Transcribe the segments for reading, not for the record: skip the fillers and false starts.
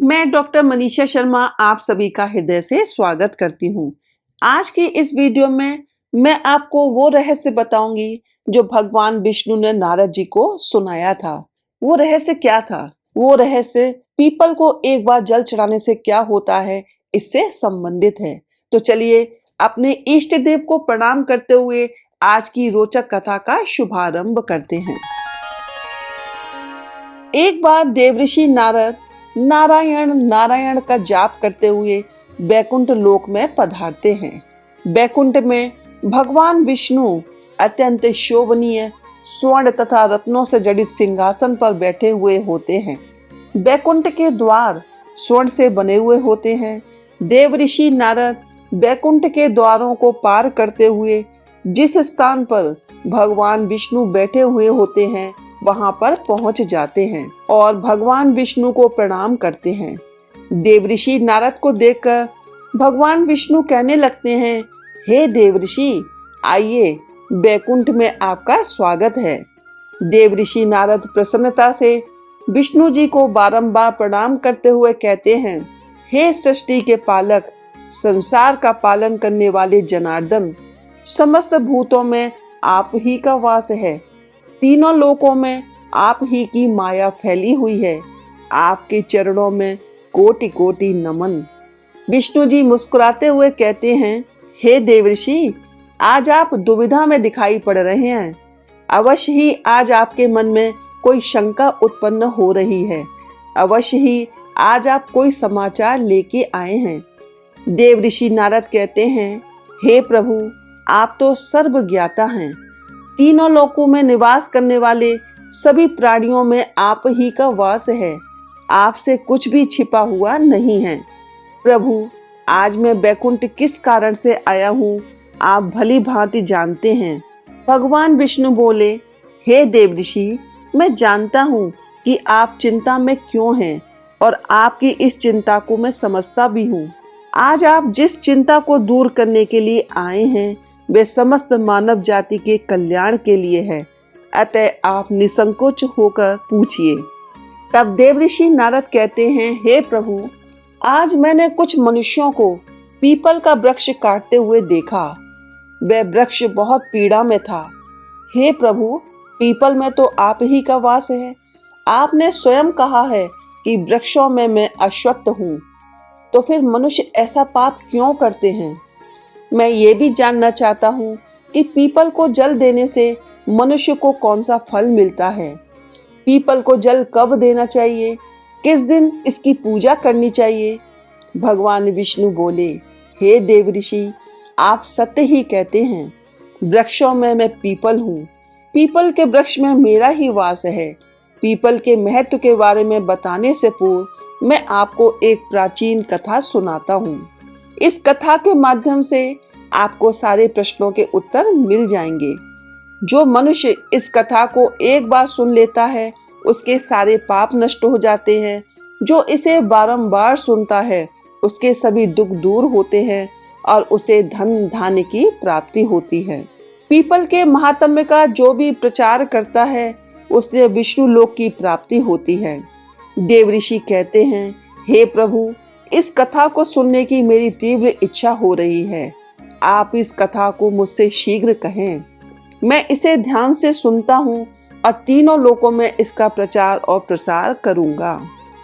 मैं डॉक्टर मनीषा शर्मा आप सभी का हृदय से स्वागत करती हूँ। आज की इस वीडियो में मैं आपको वो रहस्य बताऊंगी जो भगवान विष्णु ने नारद जी को सुनाया था। वो रहस्य क्या था? वो रहस्य पीपल को एक बार जल चढ़ाने से क्या होता है, इससे संबंधित है। तो चलिए अपने इष्ट देव को प्रणाम करते हुए आज की रोचक कथा का शुभारंभ करते हैं। एक बार देवऋषि नारद नारायण नारायण का जाप करते हुए बैकुंठ लोक में पधारते हैं। बैकुंठ में भगवान विष्णु अत्यंत शोभनीय स्वर्ण तथा रत्नों से जड़ित सिंहासन पर बैठे हुए होते हैं। बैकुंठ के द्वार स्वर्ण से बने हुए होते हैं। देवऋषि नारद बैकुंठ के द्वारों को पार करते हुए जिस स्थान पर भगवान विष्णु बैठे हुए होते हैं वहां पर पहुंच जाते हैं और भगवान विष्णु को प्रणाम करते हैं। देवऋषि नारद को देखकर भगवान विष्णु कहने लगते हैं, हे देवऋषि, आइए, बैकुंठ में आपका स्वागत है। देवऋषि नारद प्रसन्नता से विष्णु जी को बारंबार प्रणाम करते हुए कहते हैं, हे सृष्टि के पालक, संसार का पालन करने वाले जनार्दन, समस्त भूतों में आप ही का वास है। तीनों लोकों में आप ही की माया फैली हुई है। आपके चरणों में कोटि कोटि नमन। विष्णु जी मुस्कुराते हुए कहते हैं, हे देवऋषि, आज आप दुविधा में दिखाई पड़ रहे हैं। अवश्य ही आज आपके मन में कोई शंका उत्पन्न हो रही है। अवश्य ही आज आप कोई समाचार लेके आए हैं। देवऋषि नारद कहते हैं, हे प्रभु, आप तो सर्वज्ञाता हैं। तीनों लोकों में निवास करने वाले सभी प्राणियों में आप ही का वास है। आपसे कुछ भी छिपा हुआ नहीं है। प्रभु, आज मैं बैकुंठ किस कारण से आया हूँ, आप भली भांति जानते हैं। भगवान विष्णु बोले, हे देवऋषि, मैं जानता हूँ कि आप चिंता में क्यों हैं और आपकी इस चिंता को मैं समझता भी हूँ। आज आप जिस चिंता को दूर करने के लिए आए हैं वे समस्त मानव जाति के कल्याण के लिए है। अतः आप निसंकोच होकर पूछिए। तब देवऋषि नारद कहते हैं, हे प्रभु, आज मैंने कुछ मनुष्यों को पीपल का वृक्ष काटते हुए देखा। वह वृक्ष बहुत पीड़ा में था। हे प्रभु, पीपल में तो आप ही का वास है। आपने स्वयं कहा है कि वृक्षों में मैं अश्वत्थ हूँ। तो फिर मनुष्य ऐसा पाप क्यों करते हैं? मैं ये भी जानना चाहता हूँ कि पीपल को जल देने से मनुष्य को कौन सा फल मिलता है। पीपल को जल कब देना चाहिए, किस दिन इसकी पूजा करनी चाहिए? भगवान विष्णु बोले, हे देवऋषि, आप सत्य ही कहते हैं। वृक्षों में मैं पीपल हूँ। पीपल के वृक्ष में मेरा ही वास है। पीपल के महत्व के बारे में बताने से पूर्व मैं आपको एक प्राचीन कथा सुनाता हूँ। इस कथा के माध्यम से आपको सारे प्रश्नों के उत्तर मिल जाएंगे। जो मनुष्य इस कथा को एक बार सुन लेता है उसके सारे पाप नष्ट हो जाते हैं। जो इसे बारंबार सुनता है उसके सभी दुख दूर होते हैं और उसे धन धान्य की प्राप्ति होती है। पीपल के महात्म्य का जो भी प्रचार करता है उससे विष्णु लोक की प्राप्ति होती है। देवऋषि कहते हैं, हे प्रभु, इस कथा को सुनने की मेरी तीव्र इच्छा हो रही है। आप इस कथा को मुझसे शीघ्र कहें। मैं इसे ध्यान से सुनता हूँ और तीनों लोकों में इसका प्रचार और प्रसार करूँगा।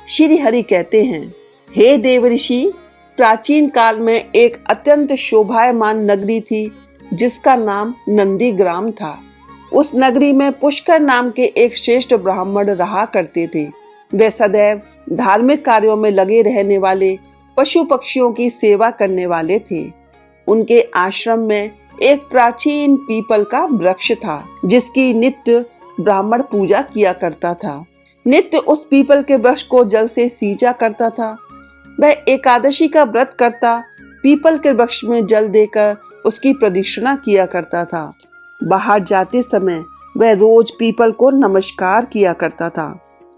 श्री हरि कहते हैं, हे देवऋषि, प्राचीन काल में एक अत्यंत शोभायमान नगरी थी जिसका नाम नंदीग्राम था। उस नगरी में पुष्कर नाम के एक श्रेष्ठ ब्राह्मण रहा करते थे। वे सदैव धार्मिक कार्यों में लगे रहने वाले, पशु पक्षियों की सेवा करने वाले थे। उनके आश्रम में एक प्राचीन पीपल का वृक्ष था जिसकी नित्य ब्राह्मण पूजा किया करता था। नित्य उस पीपल के वृक्ष को जल से सींचा करता था। वह एकादशी का व्रत करता पीपल के वृक्ष में जल देकर उसकी प्रदक्षिणा किया करता था। बाहर जाते समय वह रोज पीपल को नमस्कार किया करता था।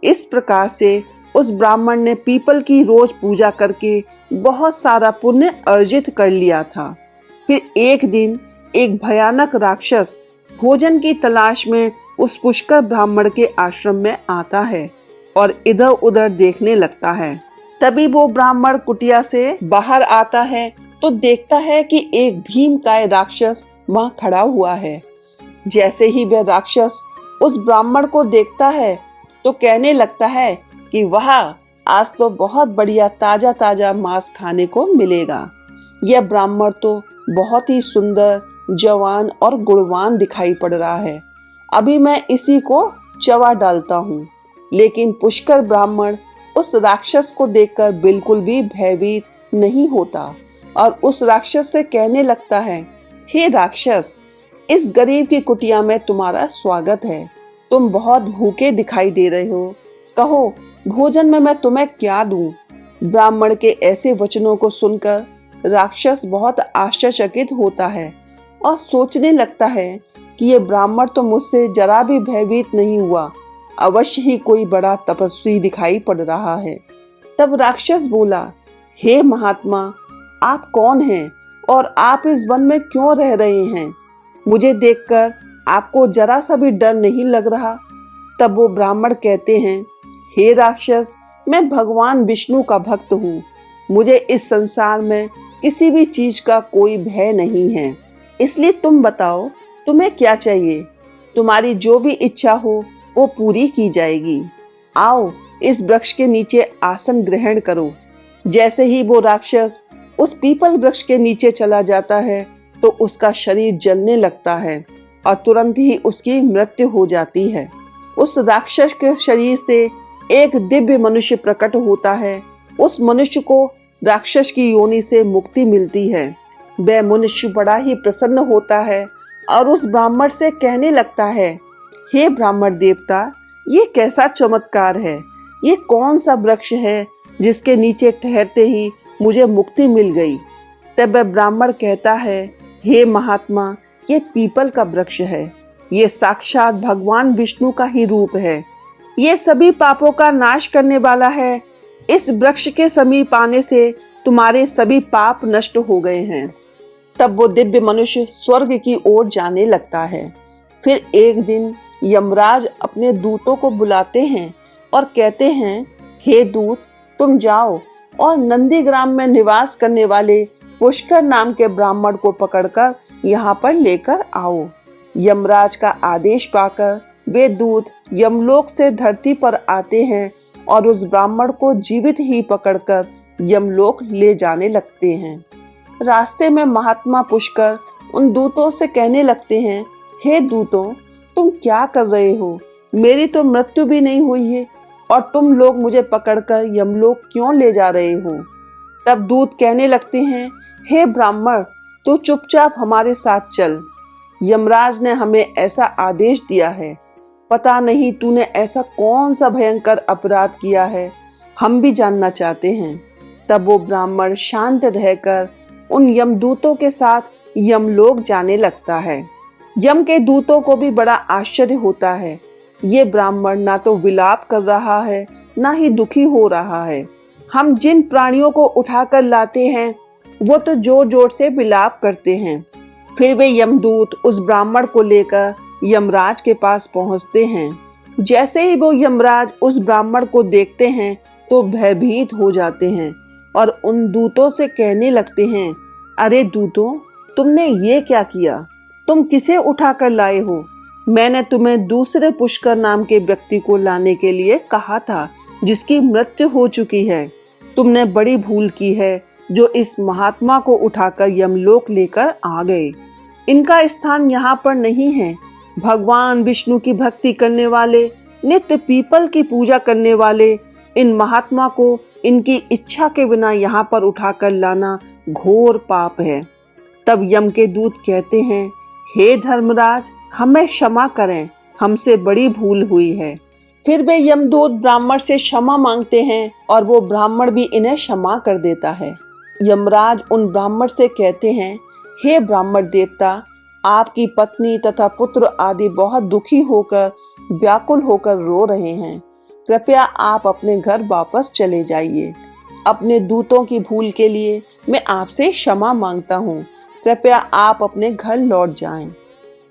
इस प्रकार से उस ब्राह्मण ने पीपल की रोज पूजा करके बहुत सारा पुण्य अर्जित कर लिया था। फिर एक दिन एक भयानक राक्षस भोजन की तलाश में उस पुष्कर ब्राह्मण के आश्रम में आता है और इधर उधर देखने लगता है। तभी वो ब्राह्मण कुटिया से बाहर आता है तो देखता है कि एक भीमकाय राक्षस वहां खड़ा हुआ है। जैसे ही वह राक्षस उस ब्राह्मण को देखता है तो कहने लगता है कि वाह, आज तो बहुत बढ़िया ताजा ताजा मांस खाने को मिलेगा। यह ब्राह्मण तो बहुत ही सुंदर, जवान और गुणवान दिखाई पड़ रहा है। अभी मैं इसी को चबा डालता हूँ। लेकिन पुष्कर ब्राह्मण उस राक्षस को देखकर बिल्कुल भी भयभीत नहीं होता और उस राक्षस से कहने लगता है, हे राक्षस, इस गरीब की कुटिया में तुम्हारा स्वागत है। तुम बहुत भूखे दिखाई दे रहे हो। कहो, भोजन में मैं तुम्हें क्या दूं? ब्राह्मण के ऐसे वचनों को सुनकर राक्षस बहुत आश्चर्यचकित होता है और सोचने लगता है कि ये ब्राह्मण तो मुझसे जरा भी भयभीत नहीं हुआ। अवश्य ही कोई बड़ा तपस्वी दिखाई पड़ रहा है। तब राक्षस बोला, हे महात्मा, आप कौन हैं और आप इस वन में क्यों रह रहे हैं? मुझे देखकर आपको जरा सा भी डर नहीं लग रहा? तब वो ब्राह्मण कहते हैं, हे राक्षस, मैं भगवान विष्णु का भक्त हूँ। मुझे इस संसार में किसी भी चीज का कोई भय नहीं है। इसलिए तुम बताओ, तुम्हें क्या चाहिए? तुम्हारी जो भी इच्छा हो वो पूरी की जाएगी। आओ, इस वृक्ष के नीचे आसन ग्रहण करो। जैसे ही वो राक्षस उस पीपल वृक्ष के नीचे चला जाता है तो उसका शरीर जलने लगता है और तुरंत ही उसकी मृत्यु हो जाती है। उस राक्षस के शरीर से एक दिव्य मनुष्य प्रकट होता है। उस मनुष्य को राक्षस की योनि से मुक्ति मिलती है। वह मनुष्य बड़ा ही प्रसन्न होता है और उस ब्राह्मण से कहने लगता है, हे ब्राह्मण देवता, ये कैसा चमत्कार है? ये कौन सा वृक्ष है जिसके नीचे ठहरते ही मुझे मुक्ति मिल गई? तब वह ब्राह्मण कहता है, हे महात्मा, ये पीपल का वृक्ष है। ये साक्षात भगवान विष्णु का ही रूप है। ये सभी पापों का नाश करने वाला है। इस वृक्ष के समीप आने से तुम्हारे सभी पाप नष्ट हो गए हैं। तब वो दिव्य मनुष्य स्वर्ग की ओर जाने लगता है। फिर एक दिन यमराज अपने दूतों को बुलाते हैं और कहते हैं, हे दूत, तुम जाओ और नंदीग्राम में निवास करने वाले पुष्कर नाम के ब्राह्मण को पकड़कर यहाँ पर लेकर आओ। यमराज का आदेश पाकर वे दूत यमलोक से धरती पर आते हैं और उस ब्राह्मण को जीवित ही पकड़कर यमलोक ले जाने लगते हैं। रास्ते में महात्मा पुष्कर उन दूतों से कहने लगते हैं, हे दूतों, तुम क्या कर रहे हो? मेरी तो मृत्यु भी नहीं हुई है और तुम लोग मुझे पकड़कर यमलोक क्यों ले जा रहे हो? तब दूत कहने लगते हैं, हे ब्राह्मण, तू चुपचाप हमारे साथ चल। यमराज ने हमें ऐसा आदेश दिया है। पता नहीं तूने ऐसा कौन सा भयंकर अपराध किया है, हम भी जानना चाहते हैं। तब वो ब्राह्मण शांत रहकर उन यमदूतों के साथ यमलोक जाने लगता है। यम के दूतों को भी बड़ा आश्चर्य होता है। ये ब्राह्मण ना तो विलाप कर रहा है, ना ही दुखी हो रहा है। हम जिन प्राणियों को उठाकर लाते हैं वो तो जोर जोर से विलाप करते हैं। फिर वे यमदूत उस ब्राह्मण को लेकर यमराज के पास पहुंचते हैं। जैसे ही वो यमराज उस ब्राह्मण को देखते हैं तो भयभीत हो जाते हैं और उन दूतों से कहने लगते हैं, अरे दूतों, तुमने ये क्या किया? तुम किसे उठाकर लाए हो? मैंने तुम्हें दूसरे पुष्कर नाम के व्यक्ति को लाने के लिए कहा था, जिसकी मृत्यु हो चुकी है। तुमने बड़ी भूल की है जो इस महात्मा को उठाकर यमलोक लेकर आ गए। इनका स्थान यहाँ पर नहीं है। भगवान विष्णु की भक्ति करने वाले, नित्य पीपल की पूजा करने वाले इन महात्मा को इनकी इच्छा के बिना यहाँ पर उठाकर लाना घोर पाप है। तब यम के दूत कहते हैं, हे धर्मराज, हमें क्षमा करें, हमसे बड़ी भूल हुई है। फिर वे यमदूत ब्राह्मण से क्षमा मांगते हैं और वो ब्राह्मण भी इन्हें क्षमा कर देता है। यमराज उन ब्राह्मण से कहते हैं, हे ब्राह्मण देवता, आपकी पत्नी तथा पुत्र आदि बहुत दुखी होकर, व्याकुल होकर रो रहे हैं। कृपया आप अपने घर वापस चले जाइए। अपने दूतों की भूल के लिए मैं आपसे क्षमा मांगता हूँ। कृपया आप अपने घर लौट जाएं।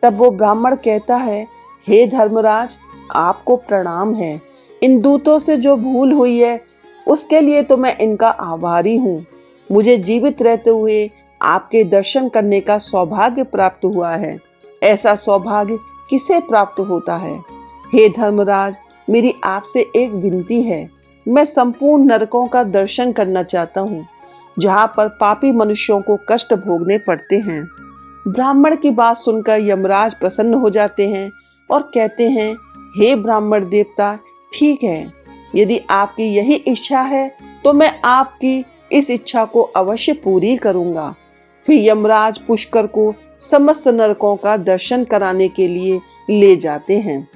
तब वो ब्राह्मण कहता है, हे धर्मराज, आपको प्रणाम है। इन दूतों से जो भूल हुई है उसके लिए तो मैं इनका आभारी हूँ। मुझे जीवित रहते हुए आपके दर्शन करने का सौभाग्य प्राप्त हुआ है। ऐसा सौभाग्य किसे प्राप्त होता है? हे धर्मराज, मेरी आपसे एक विनती है। मैं संपूर्ण नरकों का दर्शन करना चाहता हूँ, जहाँ पर पापी मनुष्यों को कष्ट भोगने पड़ते हैं। ब्राह्मण की बात सुनकर यमराज प्रसन्न हो जाते हैं और कहते हैं, हे ब्राह्मण देवता, ठीक है, यदि आपकी यही इच्छा है तो मैं आपकी इस इच्छा को अवश्य पूरी करूंगा। फिर यमराज पुष्कर को समस्त नरकों का दर्शन कराने के लिए ले जाते हैं।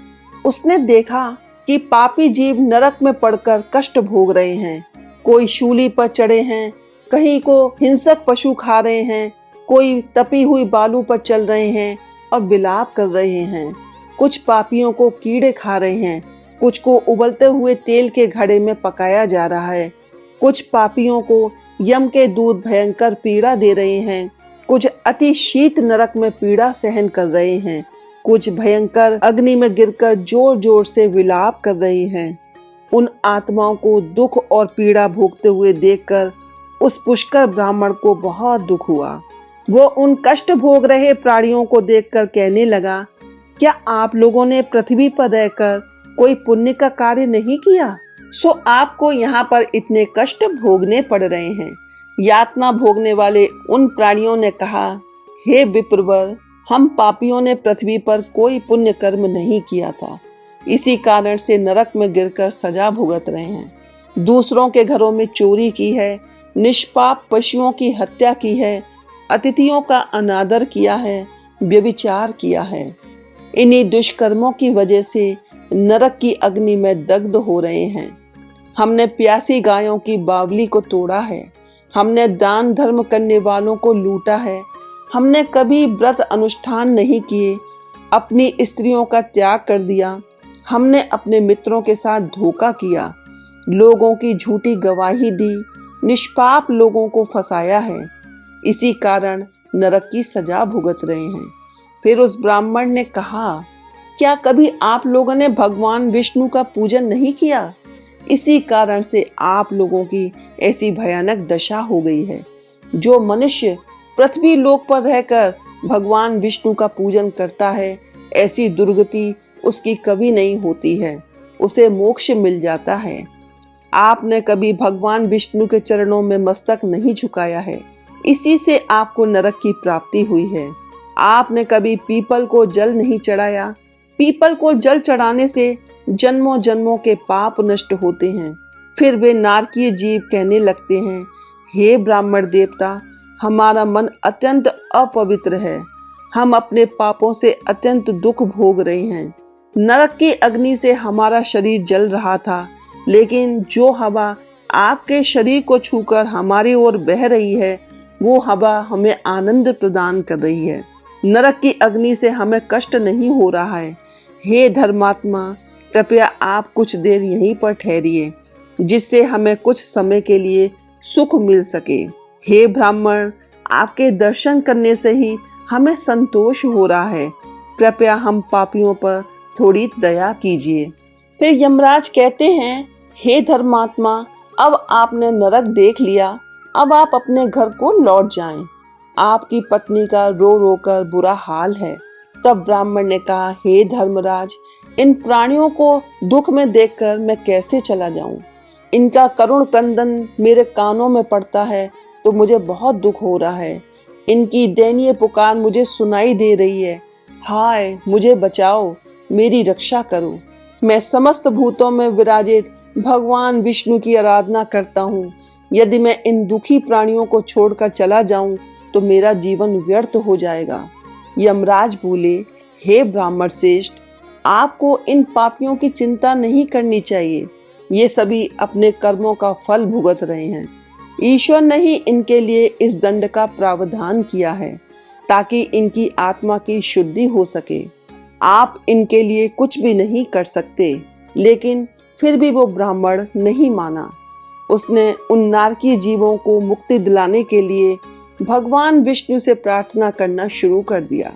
उसने देखा कि पापी जीव नरक में पड़कर कष्ट भोग रहे हैं। कोई शूली पर चढ़े हैं, कहीं को हिंसक पशु खा रहे हैं, कोई तपी हुई बालू पर चल रहे हैं और विलाप कर रहे हैं। कुछ पापियों को कीड़े खा रहे हैं, कुछ को उबलते हुए तेल के घड़े में पकाया जा रहा है। कुछ पापियों को यम के दूत भयंकर पीड़ा दे रहे हैं, कुछ अति शीत नरक में पीड़ा सहन कर रहे हैं, कुछ भयंकर अग्नि में गिरकर जोर जोर से विलाप कर रहे हैं। उन आत्माओं को दुख और पीड़ा भोगते हुए देखकर उस पुष्कर ब्राह्मण को बहुत दुख हुआ। वो उन कष्ट भोग रहे प्राणियों को देखकर कहने लगा, क्या आप लोगों ने पृथ्वी पर रहकर कोई पुण्य का कार्य नहीं किया? सो आपको यहाँ पर इतने कष्ट भोगने पड़ रहे हैं। यातना भोगने वाले उन प्राणियों ने कहा, हे विप्रवर, हम पापियों ने पृथ्वी पर कोई पुण्य कर्म नहीं किया था, इसी कारण से नरक में गिरकर सजा भुगत रहे हैं। दूसरों के घरों में चोरी की है, निष्पाप पशुओं की हत्या की है, अतिथियों का अनादर किया है, व्यभिचार किया है। इन्हीं दुष्कर्मों की वजह से नरक की अग्नि में दग्ध हो रहे हैं। हमने प्यासी गायों की बावली को तोड़ा है, हमने दान धर्म करने वालों को लूटा है, हमने कभी व्रत अनुष्ठान नहीं किए, अपनी स्त्रियों का त्याग कर दिया, हमने अपने मित्रों के साथ धोखा किया, लोगों की झूठी गवाही दी, निष्पाप लोगों को फंसाया है। इसी कारण नरक की सजा भुगत रहे हैं। फिर उस ब्राह्मण ने कहा, क्या कभी आप लोगों ने भगवान विष्णु का पूजन नहीं किया? इसी कारण से आप लोगों की ऐसी भयानक दशा हो गई है। जो मनुष्य पृथ्वी लोक पर रहकर भगवान विष्णु का पूजन करता है, ऐसी दुर्गति उसकी कभी नहीं होती है, उसे मोक्ष मिल जाता है। आपने कभी भगवान विष्णु के चरणों में मस्तक नहीं झुकाया है, इसी से आपको नरक की प्राप्ति हुई है। आपने कभी पीपल को जल नहीं चढ़ाया, पीपल को जल चढ़ाने से जन्मों जन्मों के पाप नष्ट होते हैं। फिर वे नारकीय जीव कहने लगते हैं, हे ब्राह्मण देवता, हमारा मन अत्यंत अपवित्र है, हम अपने पापों से अत्यंत दुख भोग रहे हैं। नरक की अग्नि से हमारा शरीर जल रहा था, लेकिन जो हवा आपके शरीर को छूकर हमारी ओर बह रही है, वो हवा हमें आनंद प्रदान कर रही है। नरक की अग्नि से हमें कष्ट नहीं हो रहा है। हे धर्मात्मा, कृपया आप कुछ देर यहीं पर ठहरिए, जिससे हमें कुछ समय के लिए सुख मिल सके। हे ब्राह्मण, आपके दर्शन करने से ही हमें संतोष हो रहा है, कृपया हम पापियों पर थोड़ी दया कीजिए। फिर यमराज कहते हैं, हे धर्मात्मा, अब आपने नरक देख लिया, अब आप अपने घर को लौट जाएं। आपकी पत्नी का रो रो कर बुरा हाल है। तब ब्राह्मण ने कहा, हे धर्मराज, इन प्राणियों को दुख में देखकर मैं कैसे चला जाऊं? इनका करुण क्रंदन मेरे कानों में पड़ता है तो मुझे बहुत दुख हो रहा है। इनकी दयनीय पुकार मुझे सुनाई दे रही है। हाय, मुझे बचाओ, मेरी रक्षा करो। मैं समस्त भूतों में विराजित भगवान विष्णु की आराधना करता हूँ। यदि मैं इन दुखी प्राणियों को छोड़कर चला जाऊं तो मेरा जीवन व्यर्थ हो जाएगा। यमराज बोले, हे ब्राह्मण श्रेष्ठ, आपको इन पापियों की चिंता नहीं करनी चाहिए। ये सभी अपने कर्मों का फल भुगत रहे हैं। ईश्वर ने ही इनके लिए इस दंड का प्रावधान किया है, ताकि इनकी आत्मा की शुद्धि हो सके। आप इनके लिए कुछ भी नहीं कर सकते। लेकिन फिर भी वो ब्राह्मण नहीं माना। उसने उन नारकीय जीवों को मुक्ति दिलाने के लिए भगवान विष्णु से प्रार्थना करना शुरू कर दिया।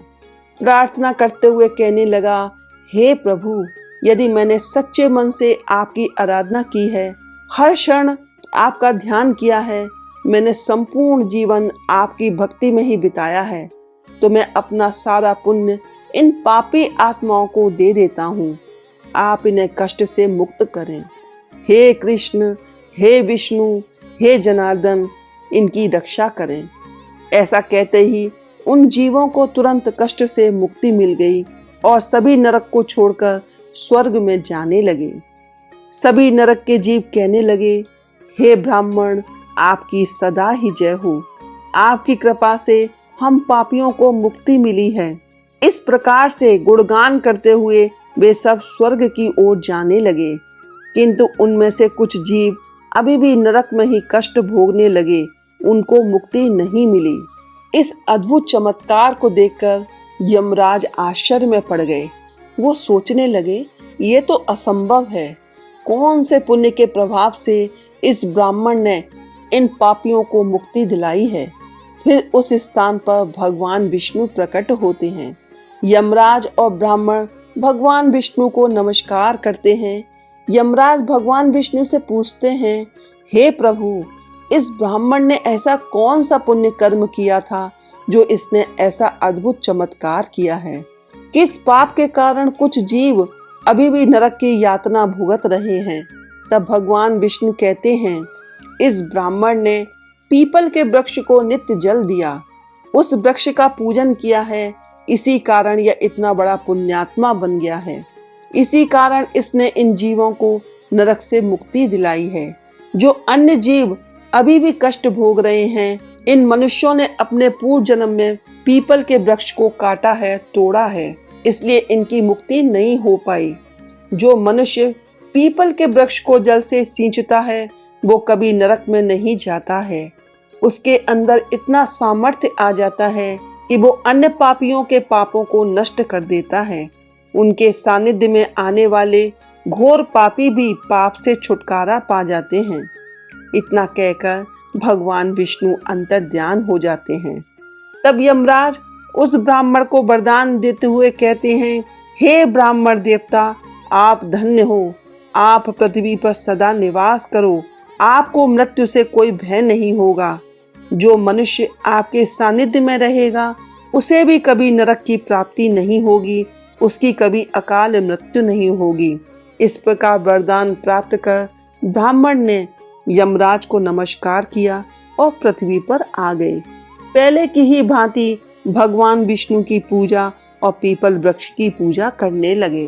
प्रार्थना करते हुए कहने लगा, हे प्रभु, यदि मैंने सच्चे मन से आपकी आराधना की है, हर क्षण आपका ध्यान किया है, मैंने संपूर्ण जीवन आपकी भक्ति में ही बिताया है, तो मैं अपना सारा पुण्य इन पापी आत्माओं को दे देता हूँ। आप इन्हें कष्ट से मुक्त करें। हे कृष्ण, हे विष्णु, हे जनार्दन, इनकी रक्षा करें। ऐसा कहते ही उन जीवों को तुरंत कष्ट से मुक्ति मिल गई और सभी नरक को छोड़कर स्वर्ग में जाने लगे। सभी नरक के जीव कहने लगे, हे ब्राह्मण, आपकी सदा ही जय हो। आपकी कृपा से हम पापियों को मुक्ति मिली है। इस प्रकार से गुणगान करते हुए वे सब स्वर्ग की ओर जाने लगे, किंतु उनमें से कुछ जीव अभी भी नरक में ही कष्ट भोगने लगे, उनको मुक्ति नहीं मिली। इस अद्भुत चमत्कार को देखकर यमराज आश्चर्य में पड़ गए। वो सोचने लगे, ये तो असंभव है। कौन से पुण्य के प्रभाव से इस ब्राह्मण ने इन पापियों को मुक्ति दिलाई है। फिर उस स्थान पर भगवान विष्णु प्रकट होते हैं। यमराज और ब्राह्मण भगवान विष्णु को नमस्कार करते हैं। यमराज भगवान विष्णु से पूछते हैं, हे प्रभु, इस ब्राह्मण ने ऐसा कौन सा पुण्य कर्म किया था जो इसने ऐसा अद्भुत चमत्कार किया है। किस पाप के कारण कुछ जीव अभी भी नरक की यातना भुगत रहे हैं। तब भगवान विष्णु कहते हैं, इस ब्राह्मण ने पीपल के वृक्ष को नित्य जल दिया, उस वृक्ष का पूजन किया है, इसी कारण यह इतना बड़ा पुण्यात्मा बन गया है। इसी कारण इसने इन जीवों को नरक से मुक्ति दिलाई है। जो अन्य जीव अभी भी कष्ट भोग रहे हैं, इन मनुष्यों ने अपने पूर्व जन्म में पीपल के वृक्ष को काटा है, तोड़ा है, इसलिए इनकी मुक्ति नहीं हो पाई। जो मनुष्य पीपल के वृक्ष को जल से सींचता है, वो कभी नरक में नहीं जाता है। उसके अंदर इतना सामर्थ्य आ जाता है कि वो अन्य पापियों के पापों को नष्ट कर देता है। उनके सानिध्य में आने वाले घोर पापी भी पाप से छुटकारा पा जाते हैं। इतना कहकर भगवान विष्णु अंतर्ध्यान हो जाते हैं। तब यमराज उस ब्राह्मण को वरदान देते हुए कहते हैं, हे ब्राह्मण देवता, आप धन्य हो। आप पृथ्वी पर सदा निवास करो। आपको मृत्यु से कोई भय नहीं होगा। जो मनुष्य आपके सानिध्य में रहेगा, उसे भी कभी नरक की प्राप्ति नहीं होगी, उसकी कभी अकाल मृत्यु नहीं होगी। इस प्रकार वरदान प्राप्त कर ब्राह्मण ने यमराज को नमस्कार किया और पृथ्वी पर आ गए। पहले की ही भांति भगवान विष्णु की पूजा और पीपल वृक्ष की पूजा करने लगे।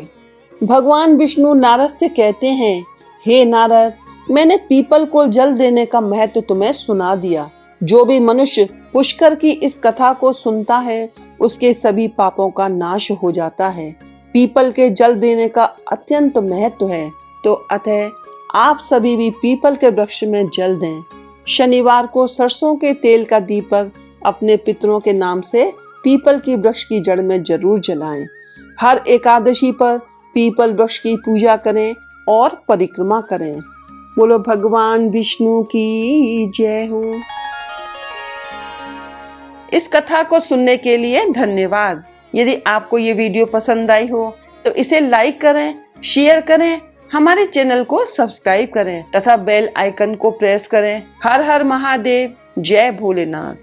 भगवान विष्णु नारद से कहते हैं, हे नारद, मैंने पीपल को जल देने का महत्व तुम्हें सुना दिया। जो भी मनुष्य पुष्कर की इस कथा को सुनता है, उसके सभी पापों का नाश हो जाता है। पीपल के जल देने का अत्यंत महत्व है, तो अतः आप सभी भी पीपल के वृक्ष में जल दें। शनिवार को सरसों के तेल का दीपक अपने पितरों के नाम से पीपल की वृक्ष की जड़ में जरूर जलाएं। हर एकादशी पर पीपल वृक्ष की पूजा करें और परिक्रमा करें। बोलो भगवान विष्णु की जय हो। इस कथा को सुनने के लिए धन्यवाद। यदि आपको ये वीडियो पसंद आई हो तो इसे लाइक करें, शेयर करें, हमारे चैनल को सब्सक्राइब करें तथा बेल आइकन को प्रेस करें। हर हर महादेव, जय भोलेनाथ।